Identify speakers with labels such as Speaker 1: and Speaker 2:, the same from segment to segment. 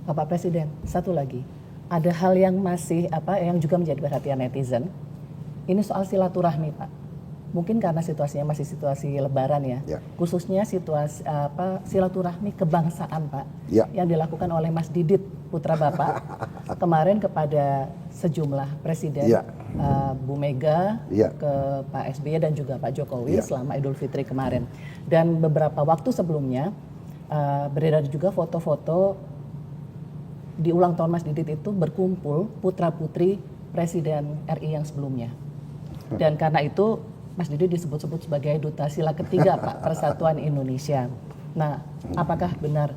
Speaker 1: Bapak Presiden, satu lagi, ada hal yang masih yang juga menjadi perhatian netizen. Ini soal silaturahmi, Pak. Mungkin karena situasinya masih situasi Lebaran ya. Khususnya situasi silaturahmi kebangsaan, Pak, yang dilakukan oleh Mas Didit putra Bapak kemarin kepada sejumlah presiden, Bu Mega, ke Pak SBY dan juga Pak Jokowi selama Idul Fitri kemarin. Dan beberapa waktu sebelumnya beredar juga foto-foto di ulang tahun Mas Didit itu berkumpul putra-putri Presiden RI yang sebelumnya. Dan karena itu Mas Didit disebut-sebut sebagai duta sila ketiga Pak Persatuan Indonesia. Nah, apakah benar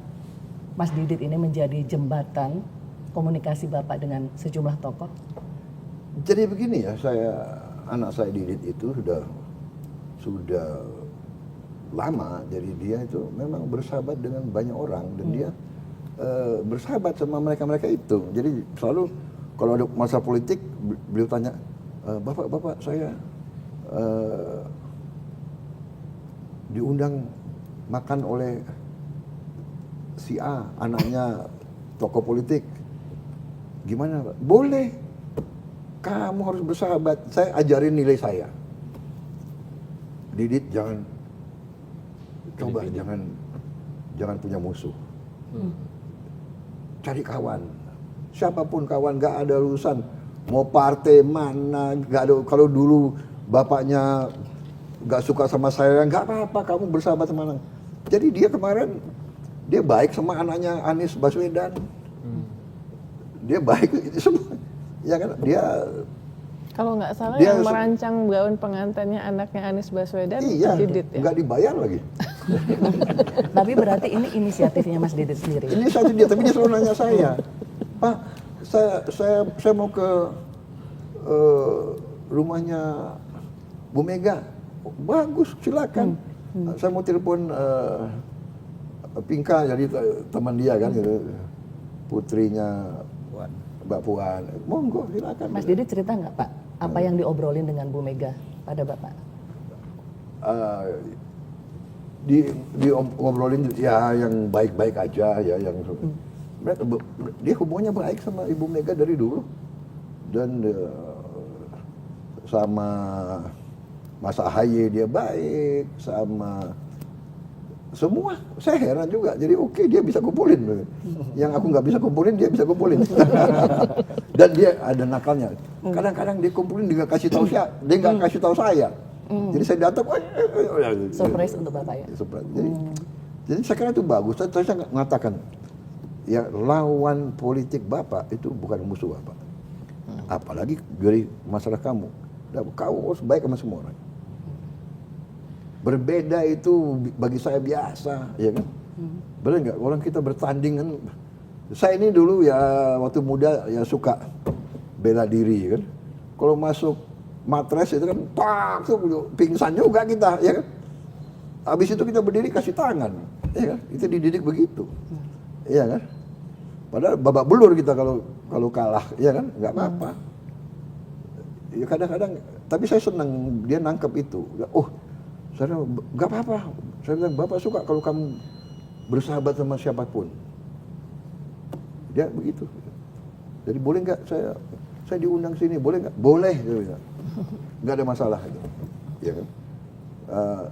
Speaker 1: Mas Didit ini menjadi jembatan komunikasi Bapak dengan sejumlah tokoh?
Speaker 2: Jadi begini ya, anak saya Didit itu sudah lama, jadi dia itu memang bersahabat dengan banyak orang dan dia bersahabat sama mereka itu. Jadi selalu kalau ada masalah politik beliau tanya, bapak saya diundang makan oleh si A, anaknya tokoh politik, gimana Pak? Boleh, kamu harus bersahabat, saya ajarin nilai saya. Didit jangan punya musuh. Cari kawan, siapapun kawan, gak ada urusan mau partai mana, gak ada. Kalau dulu bapaknya gak suka sama saya, gak apa-apa, kamu bersahabat sama anak. Jadi dia kemarin dia baik sama anaknya Anies Baswedan, dia baik semua, ya kan? Dia
Speaker 3: kalau nggak salah yang merancang gaun pengantinnya anaknya Anies Baswedan, Didit ya?
Speaker 2: Nggak dibayar lagi.
Speaker 1: Tapi berarti ini inisiatifnya Mas Didit sendiri?
Speaker 2: Inisiatif dia, tapi dia selalu nanya saya, Pak, saya mau ke rumahnya Bu Mega. Bagus, silakan. Saya mau telepon Pinka, jadi teman dia kan, gitu, putrinya Mbak Puan. Monggo, silakan.
Speaker 1: Mas Didit cerita nggak Pak, apa yang diobrolin dengan Bu Mega pada Bapak?
Speaker 2: Ngobrolin ya yang baik-baik aja ya, yang dia hubungannya baik sama Ibu Mega dari dulu, dan sama Mas Ahaye dia baik, sama semua. Saya heran juga, jadi oke, dia bisa kumpulin yang aku nggak bisa kumpulin, dia bisa kumpulin. Dan dia ada nakalnya, kadang-kadang dia kumpulin, dia nggak kasih tahu saya, dia nggak kasih tahu saya. Jadi saya datang,
Speaker 1: surprise untuk Bapak ya?
Speaker 2: Jadi saya kira itu bagus. Saya mengatakan, ya lawan politik Bapak itu bukan musuh Bapak. Apalagi dari masalah kamu. Kamu harus baik sama semua orang. Berbeda itu bagi saya biasa, ya kan? Benar nggak? Orang kita bertanding kan. Saya ini dulu ya waktu muda ya suka bela diri kan. Kalau masuk matres itu kan, pingsan juga kita, ya kan? Habis itu kita berdiri kasih tangan, ya kan? Itu dididik begitu, ya kan? Padahal babak belur kita kalau kalah, ya kan? Nggak apa-apa. Ya kadang-kadang, tapi saya senang dia nangkep itu. Oh, saya nggak apa-apa. Saya bilang, Bapak suka kalau kamu bersahabat sama siapapun. Dia begitu. Jadi boleh nggak saya diundang sini, boleh nggak? Boleh, nggak ada masalah, ya kan?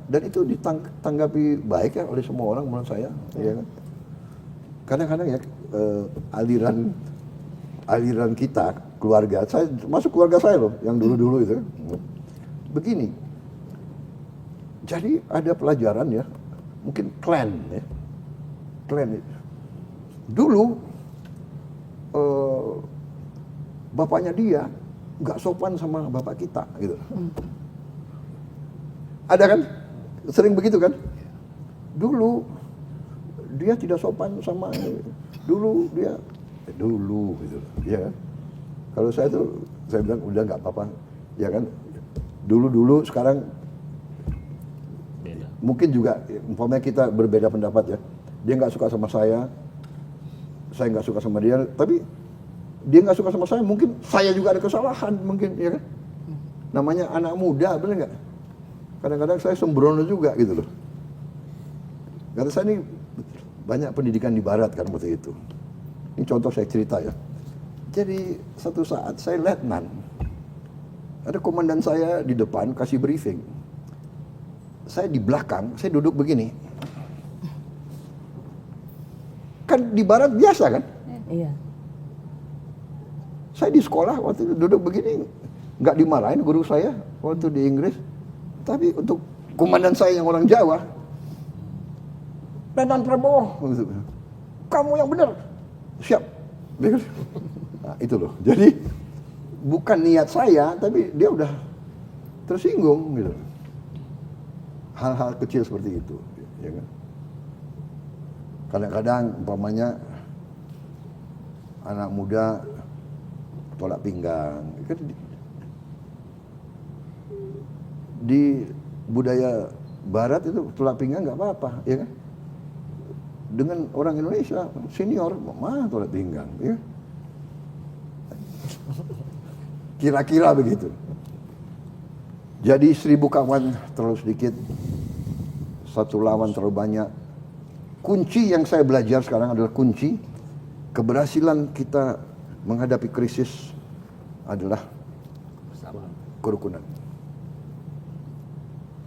Speaker 2: Dan itu ditanggapi baik ya oleh semua orang menurut saya, ya kan? Kadang-kadang ya aliran kita keluarga, saya masuk keluarga saya loh, yang dulu-dulu itu, begini. Jadi ada pelajaran ya, mungkin klan ya, klan itu. Dulu bapaknya dia nggak sopan sama bapak kita, gitu. Ada kan? Sering begitu kan? Dulu dia tidak sopan sama, dulu gitu, ya. Kalau saya bilang udah nggak apa-apa, ya kan? Dulu sekarang beda. Mungkin juga, umpamanya kita berbeda pendapat ya. Dia nggak suka sama saya nggak suka sama dia, tapi dia nggak suka sama saya, mungkin saya juga ada kesalahan, mungkin, ya kan? Namanya anak muda, bener nggak? Kadang-kadang saya sembrono juga gitu loh. Karena saya ini banyak pendidikan di barat kan waktu itu. Ini contoh saya cerita ya. Jadi satu saat saya letnan, ada komandan saya di depan kasih briefing. Saya di belakang, saya duduk begini. Kan di barat biasa kan?
Speaker 1: Iya.
Speaker 2: Saya di sekolah waktu itu duduk begini, nggak dimarahin guru saya waktu di Inggris. Tapi untuk komandan saya yang orang Jawa, Letnan Prabowo, kamu yang benar, siap. Nah, itu loh. Jadi bukan niat saya, tapi dia udah tersinggung gitu. Hal-hal kecil seperti itu, ya kan? Kadang-kadang umpamanya anak muda tolak pinggang, kan di budaya Barat itu tolak pinggang nggak apa-apa, ya kan? Dengan orang Indonesia senior, mana tolak pinggang, ya? Kira-kira begitu. Jadi 1000 kawan terlalu sedikit, 1 lawan terlalu banyak. Kunci yang saya belajar sekarang adalah kunci keberhasilan kita menghadapi krisis adalah kerukunan.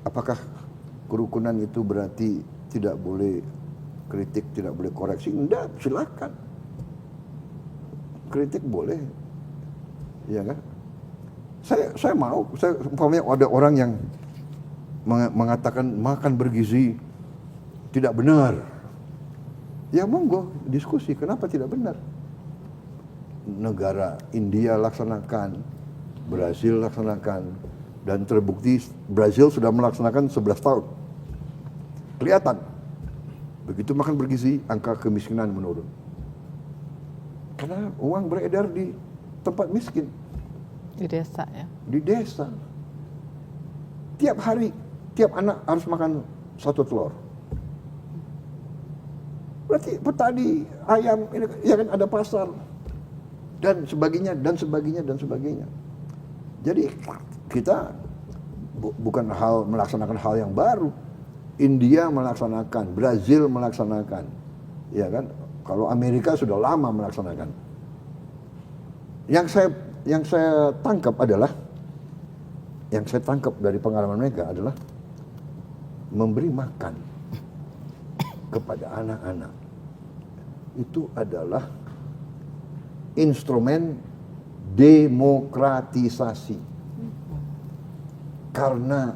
Speaker 2: Apakah kerukunan itu berarti tidak boleh kritik, tidak boleh koreksi? Enggak, silakan. Kritik boleh, ya kan? Saya mau, umpamanya ada orang yang mengatakan makan bergizi tidak benar. Ya monggo diskusi, kenapa tidak benar? Negara India laksanakan, Brazil laksanakan, dan terbukti Brazil sudah melaksanakan 11 tahun. Kelihatan, begitu makan bergizi, angka kemiskinan menurun. Karena uang beredar di tempat miskin.
Speaker 3: Di desa ya?
Speaker 2: Di desa. Tiap hari, tiap anak harus makan 1 telur. Berarti petani ayam ini ya kan ada pasar dan sebagainya dan sebagainya dan sebagainya. Jadi kita bukan melaksanakan hal yang baru. India melaksanakan, Brazil melaksanakan, ya kan? Kalau Amerika sudah lama melaksanakan. Yang saya tangkap dari pengalaman mereka adalah memberi makan kepada anak-anak itu adalah instrumen demokratisasi. Karena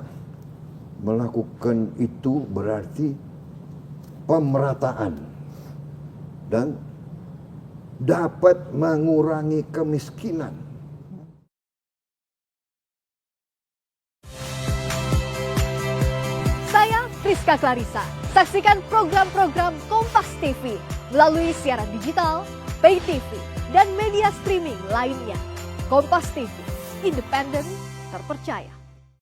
Speaker 2: melakukan itu berarti pemerataan dan dapat mengurangi kemiskinan.
Speaker 4: Saya Priska Clarissa. Saksikan program-program Kompas TV melalui siaran digital, pay TV, dan media streaming lainnya. Kompas TV, independen, terpercaya.